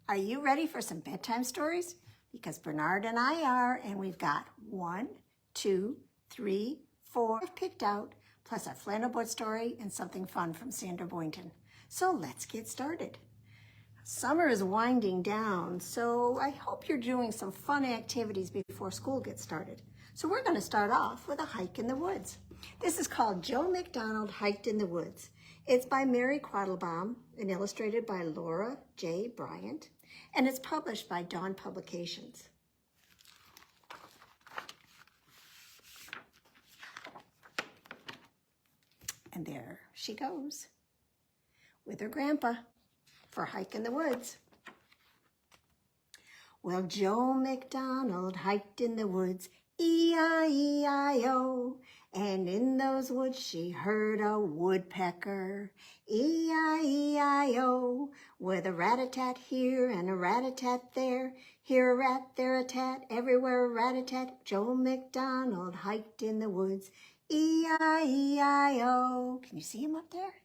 Are you ready for some bedtime stories? Because Bernard and I are, and we've got 1, 2, 3, 4 picked out, plus a flannel board story and something fun from Sandra Boynton. So let's get started. Summer is winding down, so I hope you're doing some fun activities before school gets started. So we're going to start off with a hike in the woods. This is called Joe MacDonald Hiked in the Woods. It's by Mary Quattlebaum and illustrated by Laura J. Bryant, and it's published by Dawn Publications. And there she goes with her grandpa for a hike in the woods. Well, Joe MacDonald hiked in the woods, E-I-E-I-O, and in those woods she heard a woodpecker, E-I-E-I-O, with a rat-a-tat here and a rat-a-tat there, here a rat, there a tat, everywhere a rat-a-tat. Joe MacDonald hiked in the woods, E-I-E-I-O. Can you see him up there?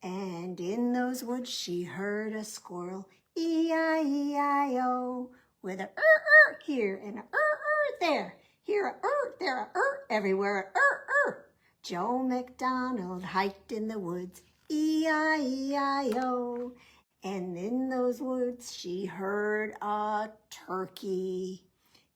And in those woods she heard a squirrel, E-I-E-I-O, with a here and a there. Here a there a everywhere a Joe MacDonald hiked in the woods, E-I-E-I-O. And in those woods she heard a turkey,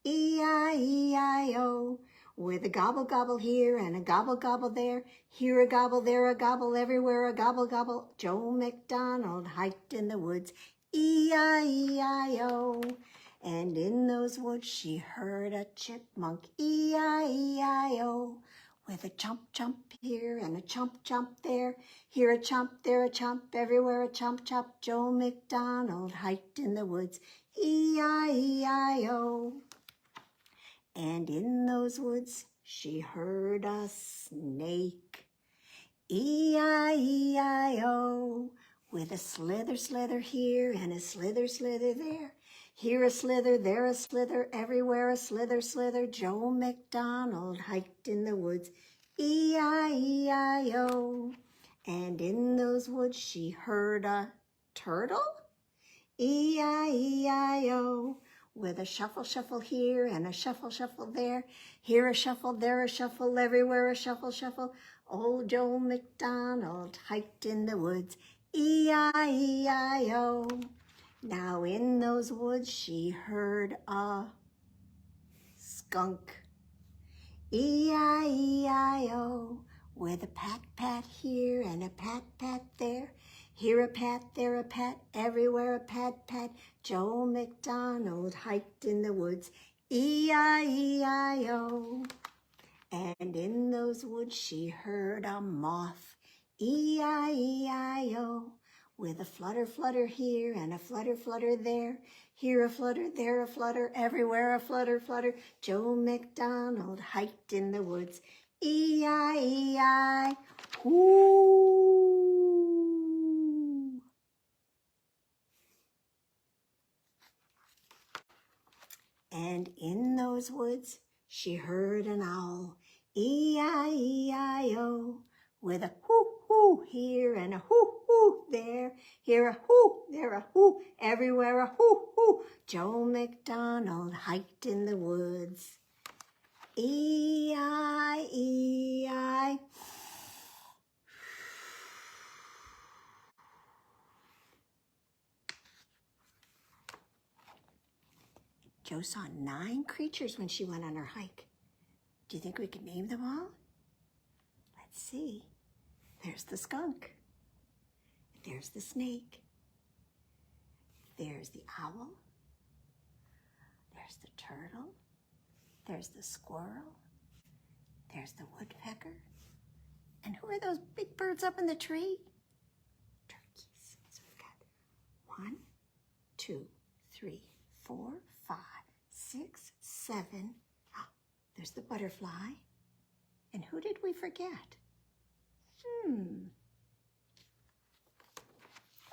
E-I-E-I-O, with a gobble gobble here and a gobble gobble there, here a gobble, there a gobble, everywhere a gobble gobble. Joe MacDonald hiked in the woods, E-I-E-I-O. And in those woods she heard a chipmunk, E-I-E-I-O, with a chomp chomp here and a chomp chomp there, here a chomp, there a chomp, everywhere a chomp chomp. Joe MacDonald hiked in the woods, E-I-E-I-O. And in those woods she heard a snake, E-I-E-I-O, with a slither slither here and a slither slither there, here a slither, there a slither, everywhere a slither slither. Joe MacDonald hiked in the woods, E-I-E-I-O. And in those woods she heard a turtle, E-I-E-I-O, with a shuffle shuffle here and a shuffle shuffle there, here a shuffle, there a shuffle, everywhere a shuffle shuffle. Old Joe MacDonald hiked in the woods, E-I-E-I-O. Now in those woods she heard a skunk, E-I-E-I-O, with a pat pat here and a pat pat there, here a pat, there a pat, everywhere a pat pat. Joe MacDonald hiked in the woods, E-I-E-I-O. And in those woods she heard a moth, E-I-E-I-O, with a flutter flutter here and a flutter flutter there, here a flutter, there a flutter, everywhere a flutter flutter. Joe MacDonald hiked in the woods, E-I-E-I-O. And in those woods she heard an owl, E-I-E-I-O, with a hoo-hoo here and a hoo-hoo there, here a hoo, there a hoo, everywhere a hoo-hoo. Joe MacDonald hiked in the woods, E-I-E-I. Joe saw 9 creatures when she went on her hike. Do you think we could name them all? Let's see. There's the skunk. There's the snake. There's the owl. There's the turtle. There's the squirrel. There's the woodpecker. And who are those big birds up in the tree? Turkeys. So we've got 1, 2, 3, 4, 5, 6, 7. Oh, there's the butterfly. And who did we forget? Well,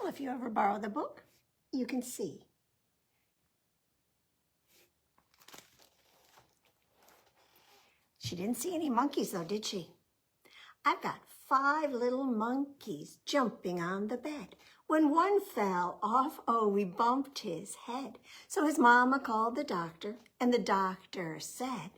if you ever borrow the book, you can see. She didn't see any monkeys though, did she? I've got 5 little monkeys jumping on the bed. When one fell off, oh, he bumped his head. So his mama called the doctor, and the doctor said,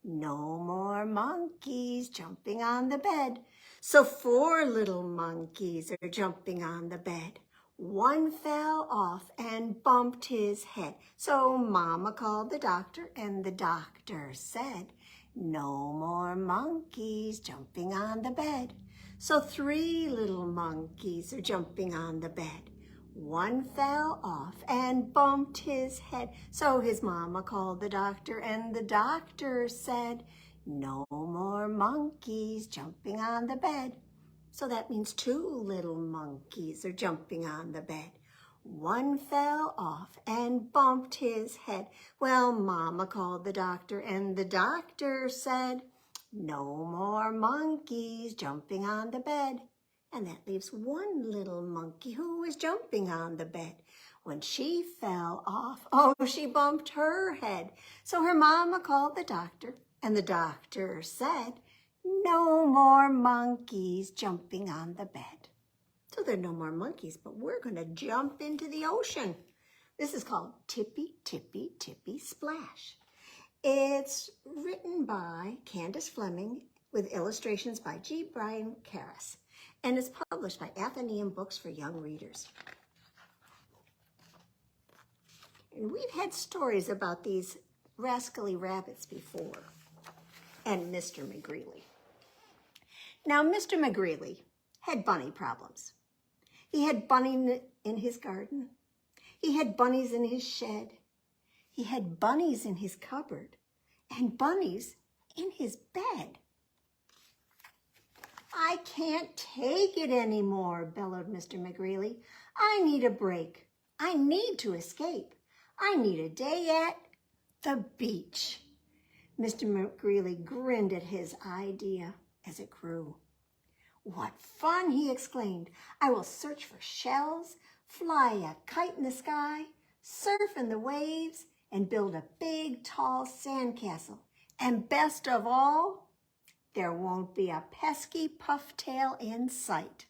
no more monkeys jumping on the bed. So 4 little monkeys are jumping on the bed. One fell off and bumped his head. So mama called the doctor, and the doctor said, no more monkeys jumping on the bed. So 3 little monkeys are jumping on the bed. One fell off and bumped his head. So his mama called the doctor, and the doctor said, no more monkeys jumping on the bed. So that means 2 little monkeys are jumping on the bed. One fell off and bumped his head. Well, mama called the doctor, and the doctor said, no more monkeys jumping on the bed. And that leaves 1 little monkey who was jumping on the bed. When she fell off, oh, she bumped her head. So her mama called the doctor, and the doctor said, no more monkeys jumping on the bed. So there are no more monkeys, but we're going to jump into the ocean. This is called Tippy-Tippy-Tippy Splash. It's written by Candace Fleming with illustrations by G. Brian Ferris, and it's published by Atheneum Books for Young Readers. And we've had stories about these rascally rabbits before, and Mr. McGreely. Now, Mr. McGreely had bunny problems. He had bunnies in his garden. He had bunnies in his shed. He had bunnies in his cupboard and bunnies in his bed. I can't take it anymore, bellowed Mr. McGreely. I need a break. I need to escape. I need a day at the beach. Mr. McGreely grinned at his idea as it grew. What fun, he exclaimed. I will search for shells, fly a kite in the sky, surf in the waves, and build a big, tall sandcastle. And best of all, there won't be a pesky pufftail in sight.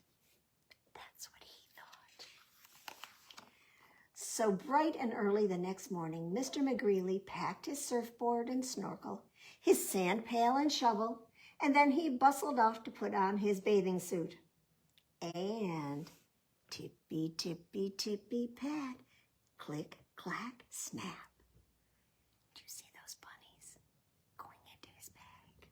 That's what he thought. So bright and early the next morning, Mr. McGreely packed his surfboard and snorkel, his sand pail and shovel, and then he bustled off to put on his bathing suit. And tippy-tippy-tippy pad, click, clack, snap. Do you see those bunnies going into his bag?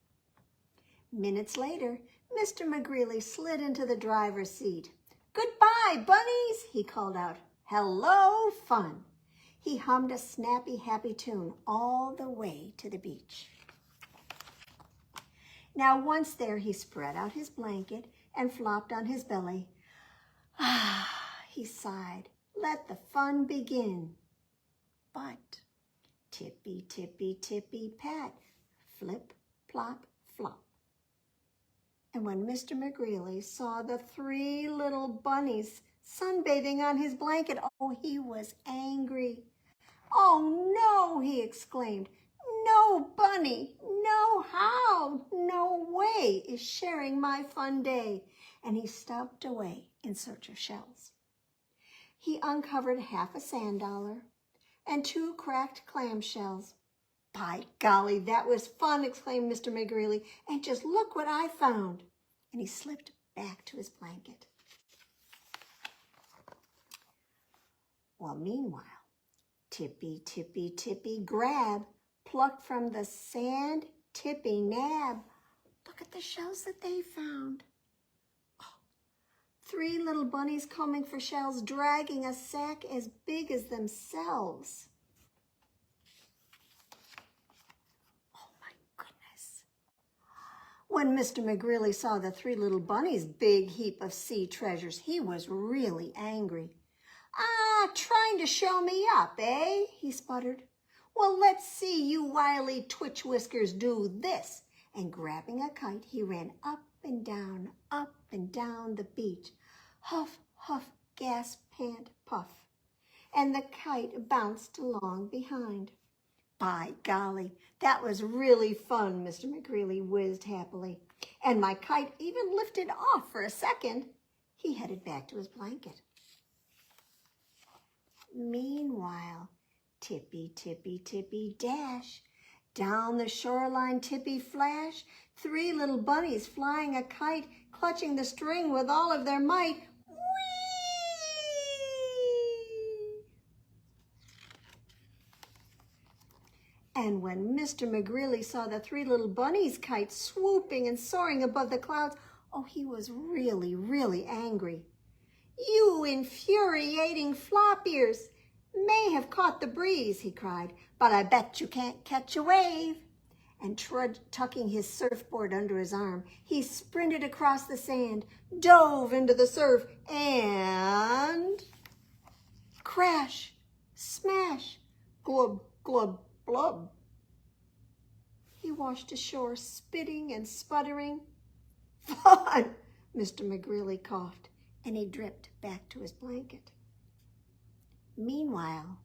Minutes later, Mr. McGreely slid into the driver's seat. Goodbye, bunnies, he called out. Hello, fun. He hummed a snappy, happy tune all the way to the beach. Now, once there, he spread out his blanket and flopped on his belly. Ah, he sighed. Let the fun begin. But tippy-tippy-tippy pat, flip, plop, flop. And when Mr. McGreely saw the 3 little bunnies sunbathing on his blanket, oh, he was angry. Oh, no, he exclaimed. No bunny, no how, no way is sharing my fun day. And he stomped away in search of shells. He uncovered half a sand dollar and 2 cracked clam shells. By golly, that was fun, exclaimed Mr. McGreely. And just look what I found. And he slipped back to his blanket. Well, meanwhile, Tippy-Tippy-Tippy grab plucked from the sand tippy nab. Look at the shells that they found. Oh, 3 little bunnies combing for shells, dragging a sack as big as themselves. Oh my goodness. When Mr. McGreely saw the 3 little bunnies' big heap of sea treasures, he was really angry. Ah, trying to show me up, eh? He sputtered. Well, let's see you wily twitch whiskers do this. And grabbing a kite, he ran up and down the beach. Huff, huff, gasp, pant, puff. And the kite bounced along behind. By golly, that was really fun, Mr. McGreely whizzed happily. and my kite even lifted off for a second, he headed back to his blanket. Meanwhile, tippy, tippy, tippy, dash. Down the shoreline tippy flash, 3 little bunnies flying a kite, clutching the string with all of their might. Whee! And when Mr. McGreely saw the 3 little bunnies' kites swooping and soaring above the clouds, oh, he was really, really angry. "You infuriating flop ears may have caught the breeze," he cried, "but I bet you can't catch a wave." And tucking his surfboard under his arm, he sprinted across the sand, dove into the surf, and crash, smash, glub, glub, blub. He washed ashore, spitting and sputtering. "Fun!" Mr. McGreely coughed, and he dripped back to his blanket. Meanwhile,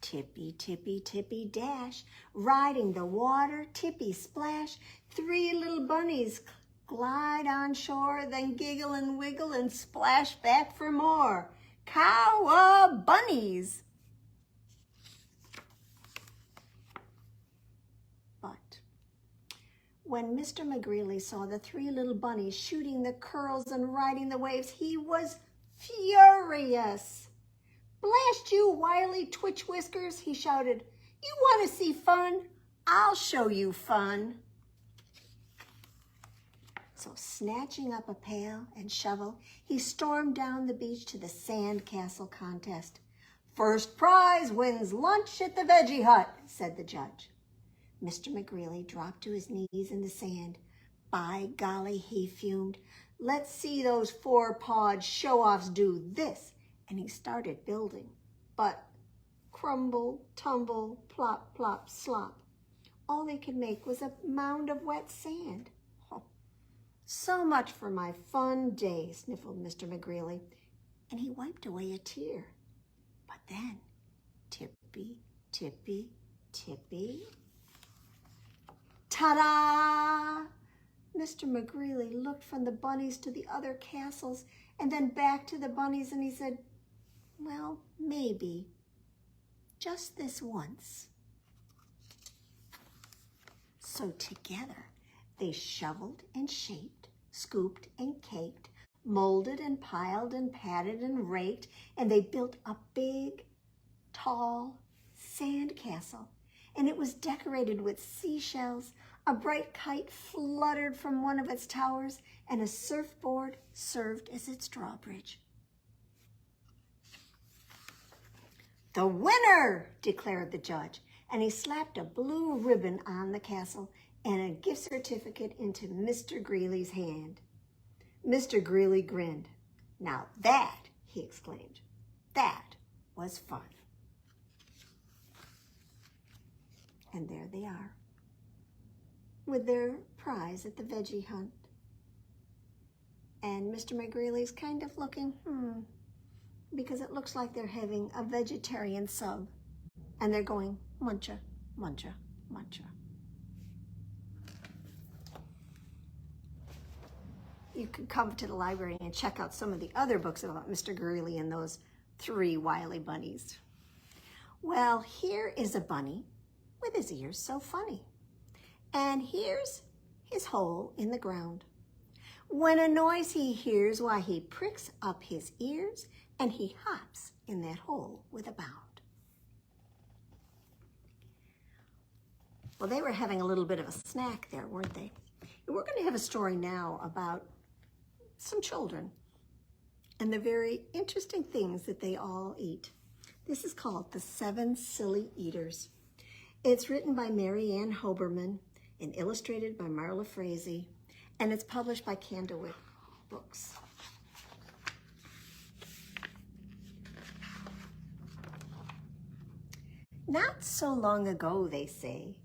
tippy, tippy, tippy, dash, riding the water, tippy splash, 3 little bunnies glide on shore, then giggle and wiggle and splash back for more. Cow-a-bunnies! But when Mr. McGreely saw the 3 little bunnies shooting the curls and riding the waves, he was furious. "Blast you, wily twitch whiskers," he shouted. "You want to see fun? I'll show you fun." So snatching up a pail and shovel, he stormed down the beach to the sand castle contest. "First prize wins lunch at the veggie hut," said the judge. Mr. McGreely dropped to his knees in the sand. "By golly," he fumed, "let's see those 4-pawed show-offs do this." And he started building. But crumble, tumble, plop, plop, slop. All they could make was a mound of wet sand. "Oh, so much for my fun day," sniffled Mr. McGreely, and he wiped away a tear. But then, tippy, tippy, tippy, ta-da! Mr. McGreely looked from the bunnies to the other castles and then back to the bunnies, and he said, "Well, maybe, just this once." So together they shoveled and shaped, scooped and caked, molded and piled and patted and raked, and they built a big, tall sand castle, and it was decorated with seashells. A bright kite fluttered from one of its towers, and a surfboard served as its drawbridge. "The winner," declared the judge, and he slapped a blue ribbon on the castle and a gift certificate into Mr. Greeley's hand. Mr. Greeley grinned. "Now that," he exclaimed, "that was fun." And there they are, with their prize at the veggie hunt. And Mr. McGreely's kind of looking, because it looks like they're having a vegetarian sub. And they're going, muncha, muncha, muncha. You can come to the library and check out some of the other books about Mr. Greeley and those 3 wily bunnies. Well, here is a bunny with his ears so funny. And here's his hole in the ground. When a noise he hears, why, he pricks up his ears and he hops in that hole with a bound. Well, they were having a little bit of a snack there, weren't they? And we're going to have a story now about some children and the very interesting things that they all eat. This is called The 7 Silly Eaters. It's written by Mary Ann Hoberman and illustrated by Marla Frazee, and it's published by Candlewick Books. Not so long ago, they say,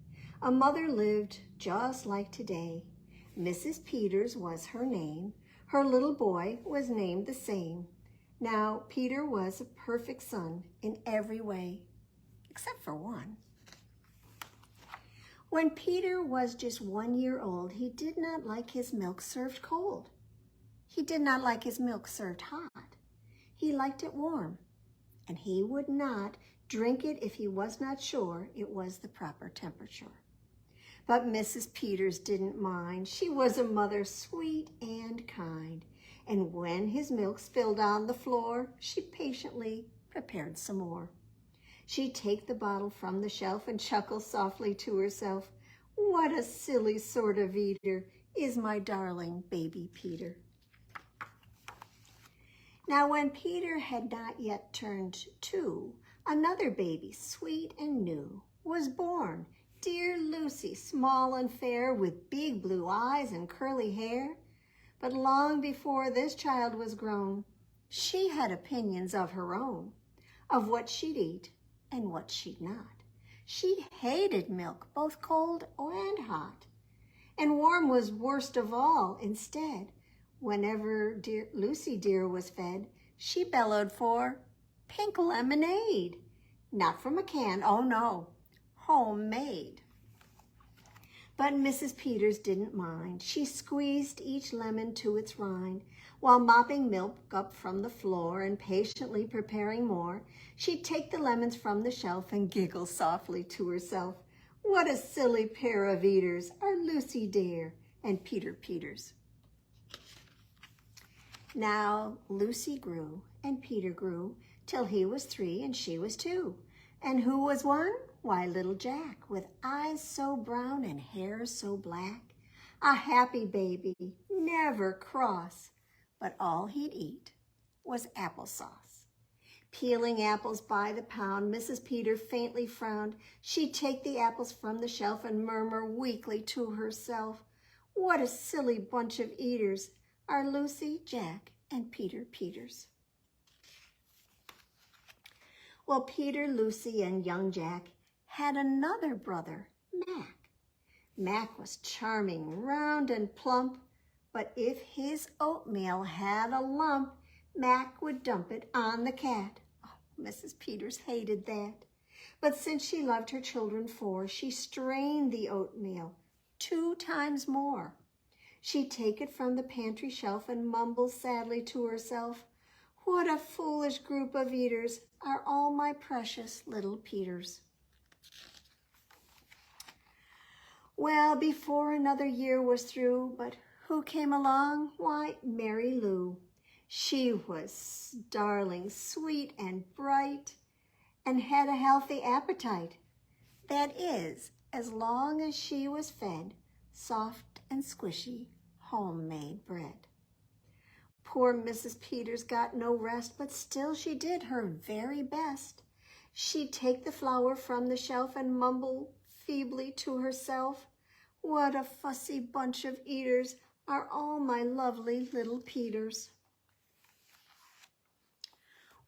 a mother lived just like today. Mrs. Peters was her name. Her little boy was named the same. Now, Peter was a perfect son in every way, except for one. When Peter was just 1 year old, he did not like his milk served cold. He did not like his milk served hot. He liked it warm, and he would not drink it if he was not sure it was the proper temperature. But Mrs. Peters didn't mind. She was a mother sweet and kind, and when his milk spilled on the floor, she patiently prepared some more. She'd take the bottle from the shelf and chuckle softly to herself, "What a silly sort of eater is my darling baby Peter." Now, when Peter had not yet turned 2, another baby, sweet and new, was born. Dear Lucy, small and fair, with big blue eyes and curly hair. But long before this child was grown, she had opinions of her own, of what she'd eat and what she'd not. She hated milk, both cold and hot, and warm was worst of all. Instead, whenever dear Lucy dear was fed, she bellowed for pink lemonade. Not from a can, oh no, homemade. But Mrs. Peters didn't mind. She squeezed each lemon to its rind, while mopping milk up from the floor and patiently preparing more. She'd take the lemons from the shelf and giggle softly to herself. What a silly pair of eaters are Lucy Dare and Peter Peters. Now Lucy grew and Peter grew till he was 3 and she was 2. And who was one? Why, little Jack, with eyes so brown and hair so black. A happy baby, never cross, but all he'd eat was applesauce. Peeling apples by the pound, Mrs. Peter faintly frowned. She'd take the apples from the shelf and murmur weakly to herself, what a silly bunch of eaters are Lucy, Jack, and Peter Peters. Well, Peter, Lucy, and young Jack had another brother, Mac. Mac was charming, round and plump, but if his oatmeal had a lump, Mac would dump it on the cat. Oh, Mrs. Peters hated that. But since she loved her children 4, she strained the oatmeal 2 times more. She'd take it from the pantry shelf and mumble sadly to herself, what a foolish group of eaters are all my precious little Peters. Well, before another year was through, but who came along? Why, Mary Lou. She was darling, sweet and bright, and had a healthy appetite. That is, as long as she was fed soft and squishy homemade bread. Poor Mrs. Peters got no rest, but still she did her very best. She'd take the flour from the shelf and mumble feebly to herself, what a fussy bunch of eaters are all my lovely little Peters.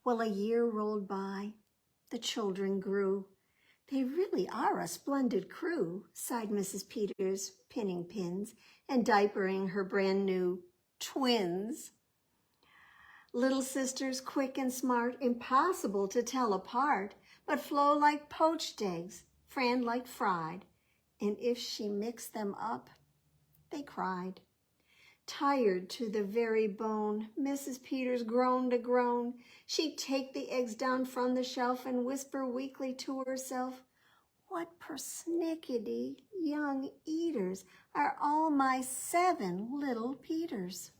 Well, a year rolled by. The children grew. They really are a splendid crew, sighed Mrs. Peters, pinning pins and diapering her brand new twins. Little sisters, quick and smart, impossible to tell apart, but flow like poached eggs, Fran like fried, and if she mixed them up, they cried. Tired to the very bone, Mrs. Peters groaned a groan. She'd take the eggs down from the shelf and whisper weakly to herself, what persnickety young eaters are all my 7 little Peters.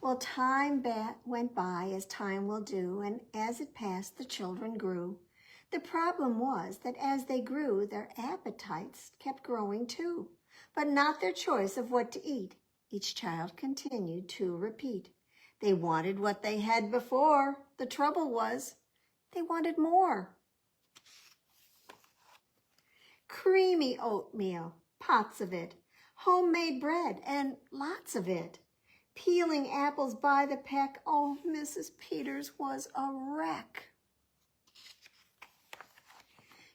Well, time went by as time will do, and as it passed, the children grew. The problem was that as they grew, their appetites kept growing too, but not their choice of what to eat. Each child continued to repeat. They wanted what they had before. The trouble was, they wanted more. Creamy oatmeal, pots of it, homemade bread, and lots of it. Peeling apples by the peck, oh, Mrs. Peters was a wreck.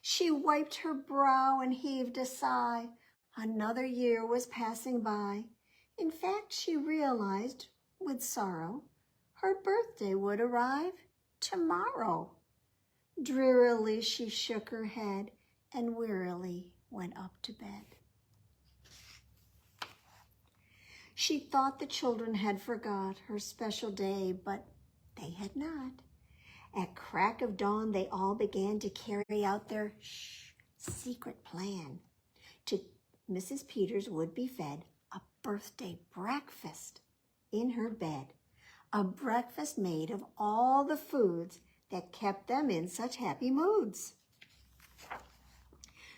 She wiped her brow and heaved a sigh. Another year was passing by. In fact, she realized, with sorrow, her birthday would arrive tomorrow. Drearily she shook her head and wearily went up to bed. She thought the children had forgot her special day, but they had not. At crack of dawn, they all began to carry out their secret plan. To Mrs. Peters would be fed a birthday breakfast in her bed, a breakfast made of all the foods that kept them in such happy moods.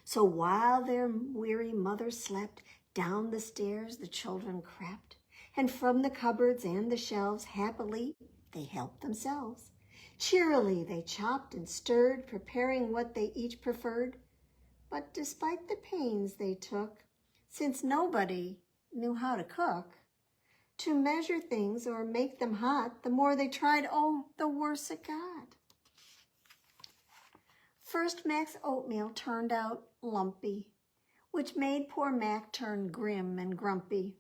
So while their weary mother slept, down the stairs the children crept, and from the cupboards and the shelves happily they helped themselves. Cheerily they chopped and stirred, preparing what they each preferred. But despite the pains they took, since nobody knew how to cook, to measure things or make them hot, the more they tried, oh, the worse it got. First, Mac's oatmeal turned out lumpy, which made poor Mac turn grim and grumpy.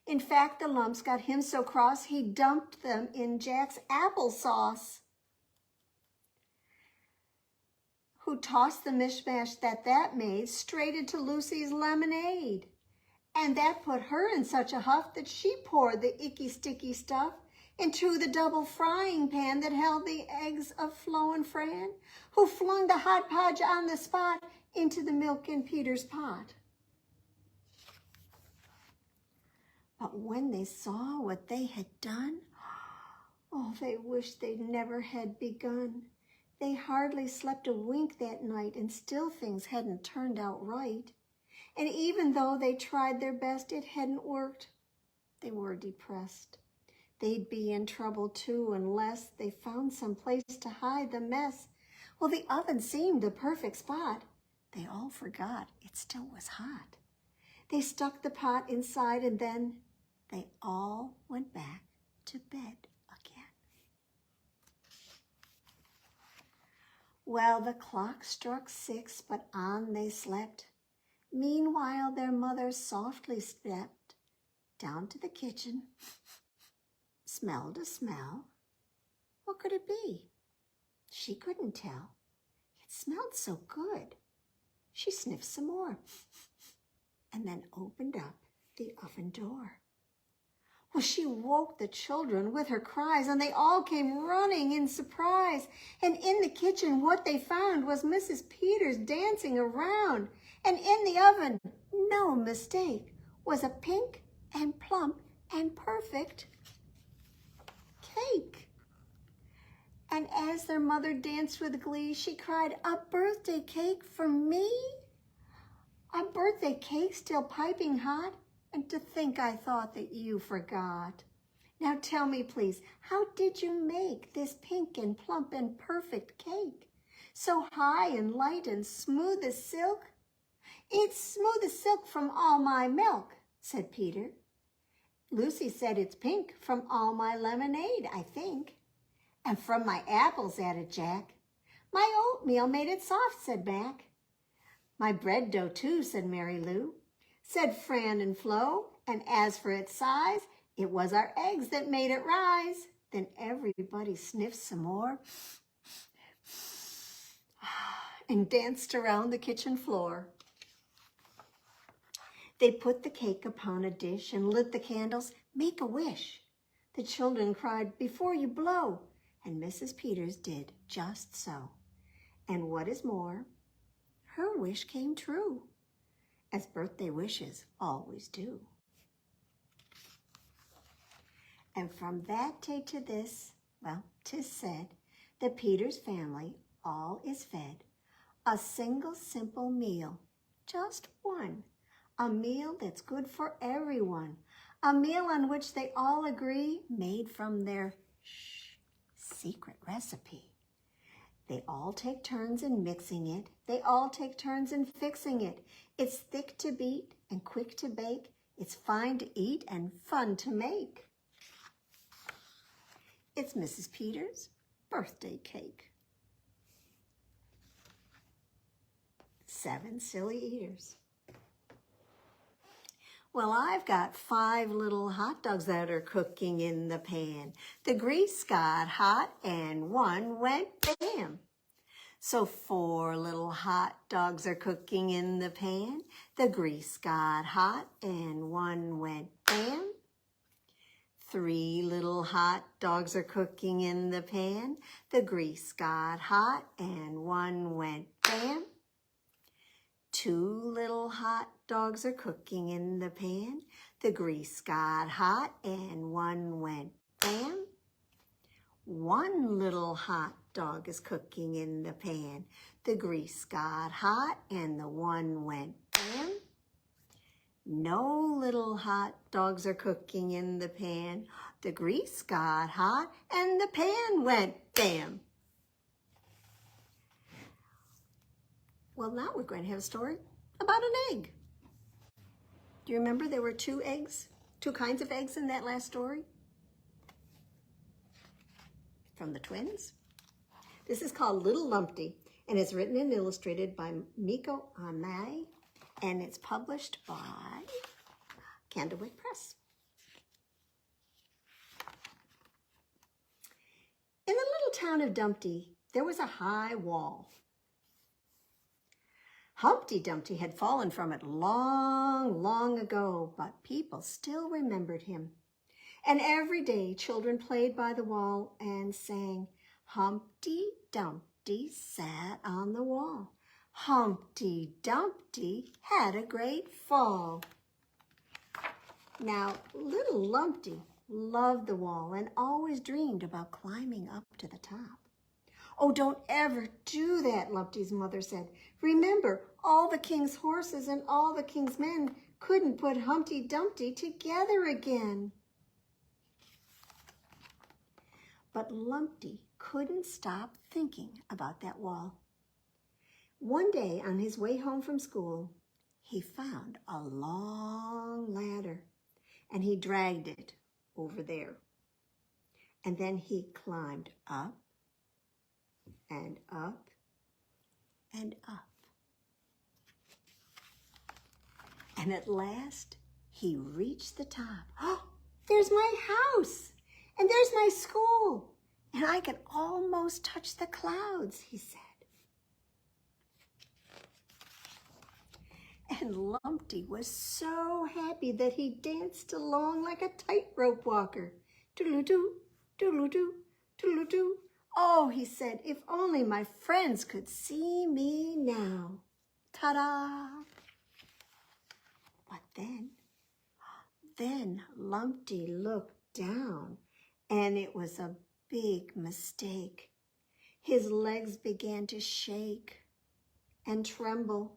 In fact, the lumps got him so cross, he dumped them in Jack's applesauce, who tossed the mishmash that made straight into Lucy's lemonade. And that put her in such a huff that she poured the icky sticky stuff into the double frying pan that held the eggs of Flo and Fran, who flung the hot podge on the spot into the milk in Peter's pot. But when they saw what they had done, oh, they wished they never had begun. They hardly slept a wink that night, and still things hadn't turned out right. And even though they tried their best, it hadn't worked. They were depressed. They'd be in trouble too unless they found some place to hide the mess. Well, the oven seemed the perfect spot. They all forgot it still was hot. They stuck the pot inside, and then they all went back to bed again. Well, the clock struck 6, but on they slept. Meanwhile, their mother softly stepped down to the kitchen, smelled a smell. What could it be? She couldn't tell. It smelled so good. She sniffed some more and then opened up the oven door. Well, she woke the children with her cries, and they all came running in surprise. And in the kitchen, what they found was Mrs. Peters dancing around. And in the oven, no mistake, was a pink and plump and perfect cake. And as their mother danced with glee, she cried, "A birthday cake for me? A birthday cake still piping hot? And to think I thought that you forgot. Now tell me, please, how did you make this pink and plump and perfect cake? So high and light and smooth as silk?" "It's smooth as silk from all my milk," said Peter. "Lucy said it's pink from all my lemonade, I think." "And from my apples," added Jack. "My oatmeal made it soft," said Mac. "My bread dough, too," said Mary Lou. Said Fran and Flo, and as for its size, it was our eggs that made it rise. Then everybody sniffed some more and danced around the kitchen floor. They put the cake upon a dish and lit the candles. "Make a wish." The children cried, "Before you blow." And Mrs. Peters did just so. And what is more, her wish came true, as birthday wishes always do. And from that day to this, well, 'tis said, the Peters family all is fed a single simple meal, just one, a meal that's good for everyone, a meal on which they all agree, made from their secret recipe. They all take turns in mixing it. They all take turns in fixing it. It's thick to beat and quick to bake. It's fine to eat and fun to make. It's Mrs. Peters' birthday cake. 7 silly eaters. Well, I've got 5 little hot dogs that are cooking in the pan. The grease got hot and one went bam. So 4 little hot dogs are cooking in the pan. The grease got hot and one went bam. 3 little hot dogs are cooking in the pan. The grease got hot and one went bam. 2 little hot dogs are cooking in the pan. The grease got hot and one went bam. 1 little hot dog is cooking in the pan. The grease got hot and the one went bam. No little hot dogs are cooking in the pan. The grease got hot and the pan went bam. Well, now we're going to have a story about an egg. Do you remember there were 2 eggs, 2 kinds of eggs in that last story? From the twins. This is called Little Lumpty, and it's written and illustrated by Miko, Imai, and it's published by Candlewick Press. In the little town of Dumpty, there was a high wall. Humpty Dumpty had fallen from it long, long ago, but people still remembered him. And every day children played by the wall and sang, Humpty Dumpty sat on the wall. Humpty Dumpty had a great fall. Now, little Lumpty loved the wall and always dreamed about climbing up to the top. Oh, don't ever do that, Lumpty's mother said. Remember, all the king's horses and all the king's men couldn't put Humpty Dumpty together again. But Lumpty couldn't stop thinking about that wall. One day on his way home from school, he found a long ladder and he dragged it over there. And then he climbed up and up and up. And at last he reached the top. Oh, there's my house and there's my school and I can almost touch the clouds, he said. And Lumpty was so happy that he danced along like a tightrope walker. Doodle-doo, doodle-doo, doodle-doo. Oh, he said, if only my friends could see me now. Ta-da! But then Lumpty looked down, and it was a big mistake. His legs began to shake and tremble.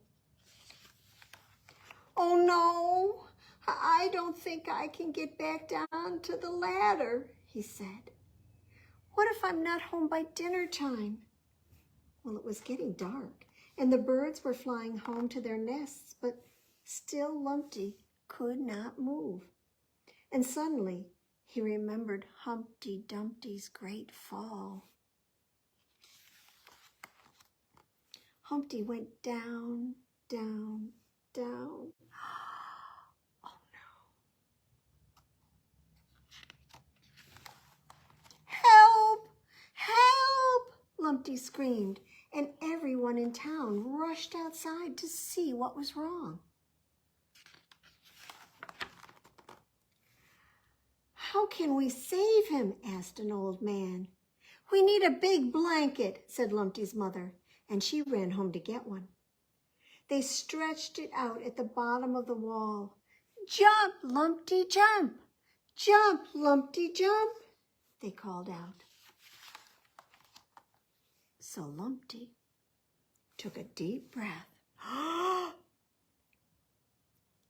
Oh no, I don't think I can get back down to the ladder, he said. What if I'm not home by dinner time? Well, it was getting dark, and the birds were flying home to their nests, but still Lumpty could not move. And suddenly he remembered Humpty Dumpty's great fall. Humpty went down, down, down. Oh no. Help! Help! Lumpty screamed, and everyone in town rushed outside to see what was wrong. How can we save him? Asked an old man. We need a big blanket, said Lumpty's mother, and she ran home to get one. They stretched it out at the bottom of the wall. Jump, Lumpty, jump! Jump, Lumpty, jump! They called out. So Lumpty took a deep breath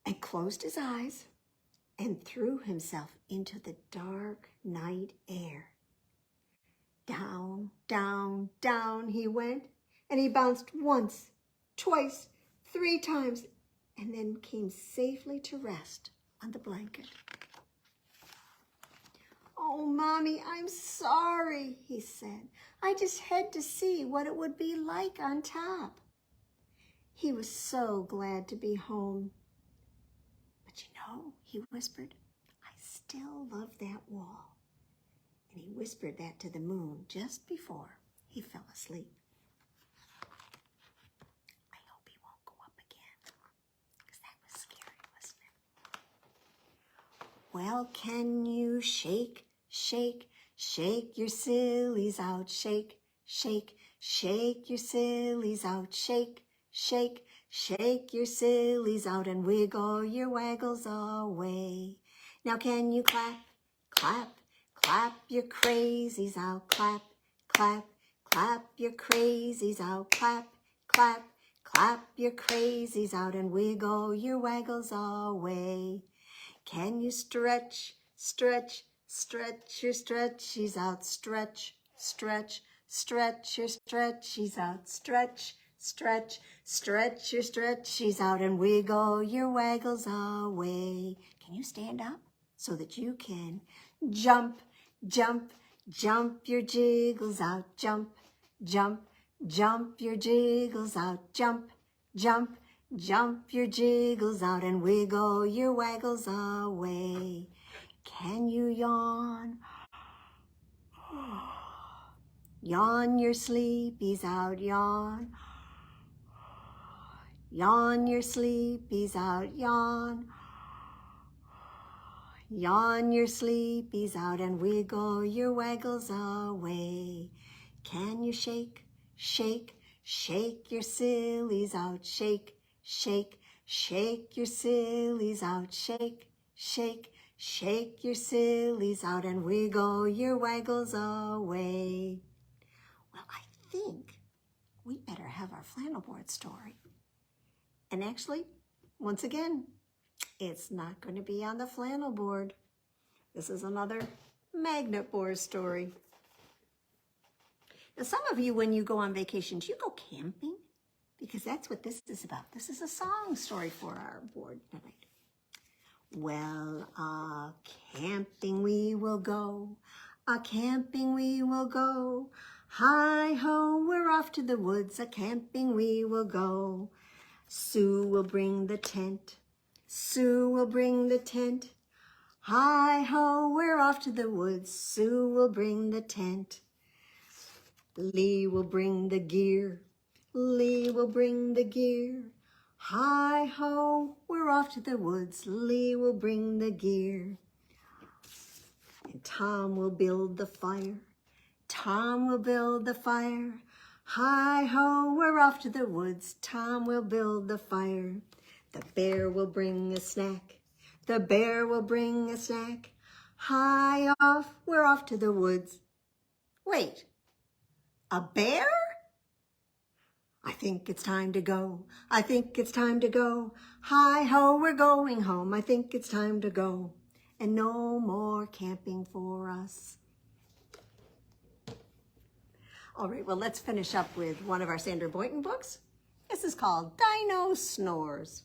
and closed his eyes and threw himself into the dark night air. Down, down, down he went, and he bounced once, twice, 3 times, and then came safely to rest on the blanket. Oh, Mommy, I'm sorry, he said. I just had to see what it would be like on top. He was so glad to be home. But you know, he whispered, I still love that wall. And he whispered that to the moon just before he fell asleep. Well, can you shake, shake, shake your sillies out? Shake, shake, shake your sillies out. Shake, shake, shake your sillies out and wiggle your waggles away. Now can you clap, clap, clap your crazies out? Clap, clap, clap your crazies out. Clap, clap, clap your crazies out and wiggle your waggles away. Can you stretch, stretch, stretch your stretchies out? Stretch, stretch, stretch your stretchies out. Stretch, stretch, stretch your stretchies out and wiggle your waggles away. Can you stand up so that you can jump, jump, jump your jiggles out? Jump, jump, jump your jiggles out. Jump, jump, jump your jiggles out and wiggle your waggles away. Can you yawn? Yawn your sleepies out, yawn. Yawn your sleepies out, yawn. Yawn your sleepies out and wiggle your waggles away. Can you shake, shake, shake your sillies out? Shake, shake, shake your sillies out. Shake, shake, shake your sillies out and wiggle your waggles away. Well, I think we better have our flannel board story. And actually, once again, it's not going to be on the flannel board. This is another magnet board story. Now, some of you, when you go on vacation, do you go camping? Because that's what this is about. This is a song story for our board tonight. Well, camping we will go. Camping we will go. Hi-ho, we're off to the woods. Camping we will go. Sue will bring the tent. Sue will bring the tent. Hi-ho, we're off to the woods. Sue will bring the tent. Lee will bring the gear. Lee will bring the gear. Hi-ho, we're off to the woods. Lee will bring the gear. And Tom will build the fire. Tom will build the fire. Hi-ho, we're off to the woods. Tom will build the fire. The bear will bring a snack. The bear will bring a snack. Hi off, we're off to the woods. Wait, a bear? I think it's time to go. I think it's time to go. Hi-ho, we're going home. I think it's time to go. And no more camping for us. All right, well, let's finish up with one of our Sandra Boynton books. This is called Dinosnores.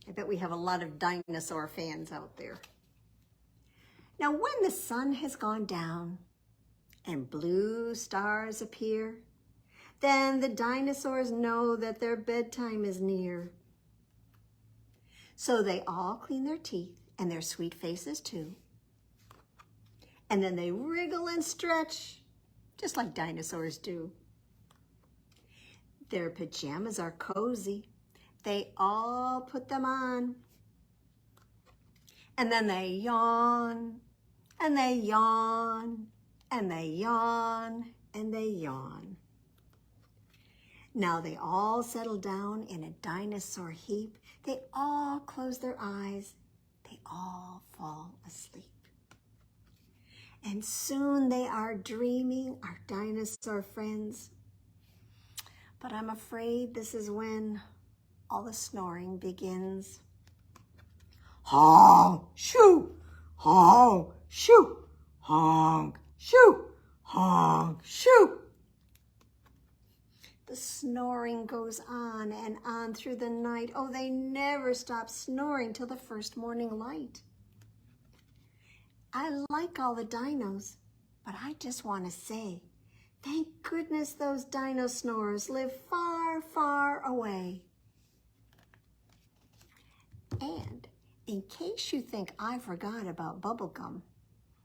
I bet we have a lot of dinosaur fans out there. Now, when the sun has gone down and blue stars appear, then the dinosaurs know that their bedtime is near. So they all clean their teeth and their sweet faces too. And then they wriggle and stretch, just like dinosaurs do. Their pajamas are cozy. They all put them on. And then they yawn, and they yawn, and they yawn, and they yawn. Now they all settle down in a dinosaur heap. They all close their eyes. They all fall asleep. And soon they are dreaming, our dinosaur friends. But I'm afraid this is when all the snoring begins. Honk, shoo, honk, shoo, honk, shoo, honk, shoo. The snoring goes on and on through the night. Oh, they never stop snoring till the first morning light. I like all the dinos, but I just want to say, thank goodness those Dinosnores live far, far away. And in case you think I forgot about bubblegum,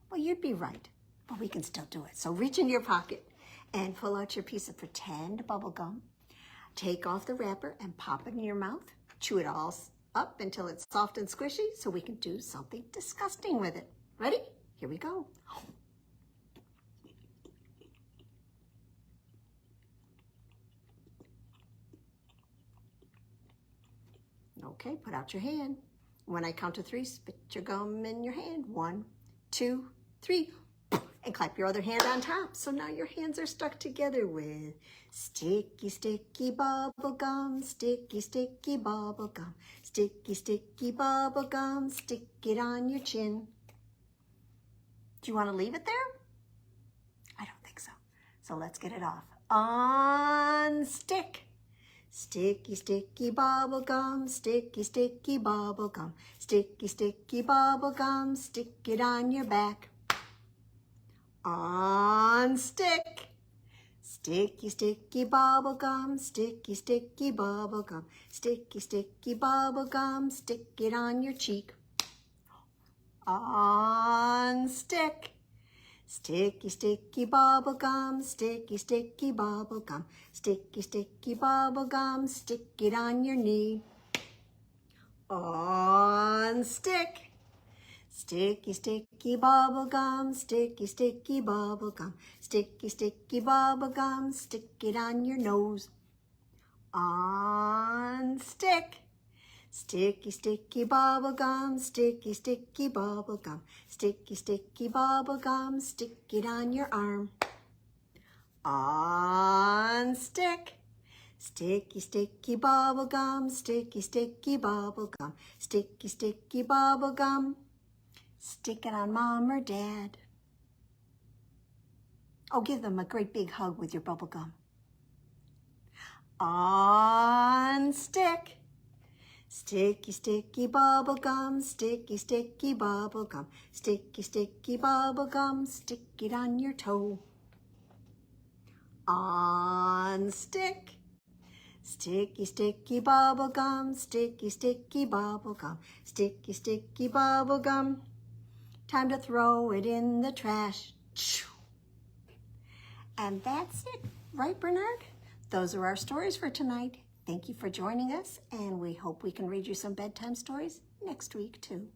well, you'd be right, but we can still do it. So reach in your pocket and pull out your piece of pretend bubblegum. Take off the wrapper and pop it in your mouth. Chew it all up until it's soft and squishy so we can do something disgusting with it. Ready? Here we go. Okay, put out your hand. When I count to 3, spit your gum in your hand. 1, 2, 3. And clap your other hand on top. So now your hands are stuck together with sticky, sticky bubble gum, sticky, sticky bubble gum, sticky, sticky bubble gum, stick it on your chin. Do you want to leave it there? I don't think so. So let's get it off. Unstick. Sticky, sticky bubble gum, sticky, sticky bubble gum, sticky, sticky bubble gum, stick it on your back. Unstick. Sticky, sticky bubble gum, sticky, sticky bubble gum, sticky, sticky bubble gum, stick it on your cheek. Unstick. Sticky, sticky bubble gum, sticky, sticky bubble gum, sticky, sticky bubble gum, stick it on your knee. Unstick. Sticky, sticky bubble gum, sticky, sticky bubble gum, sticky, sticky bubble gum, stick it on your nose. Unstick. Sticky, sticky bubble gum, sticky, sticky bubble gum, sticky, sticky bubble gum, stick it on your arm. Unstick. Sticky, sticky bubble gum, sticky, sticky bubble gum, sticky, sticky bubble gum. Stick it on mom or dad. Oh, give them a great big hug with your bubble gum. Unstick. Sticky, sticky bubble gum, sticky, sticky bubble gum, sticky, sticky bubble gum, stick it on your toe. Unstick. Sticky, sticky bubble gum, sticky, sticky bubble gum, sticky, sticky bubble gum. Time to throw it in the trash. And that's it, right, Bernard? Those are our stories for tonight. Thank you for joining us, and we hope we can read you some bedtime stories next week, too.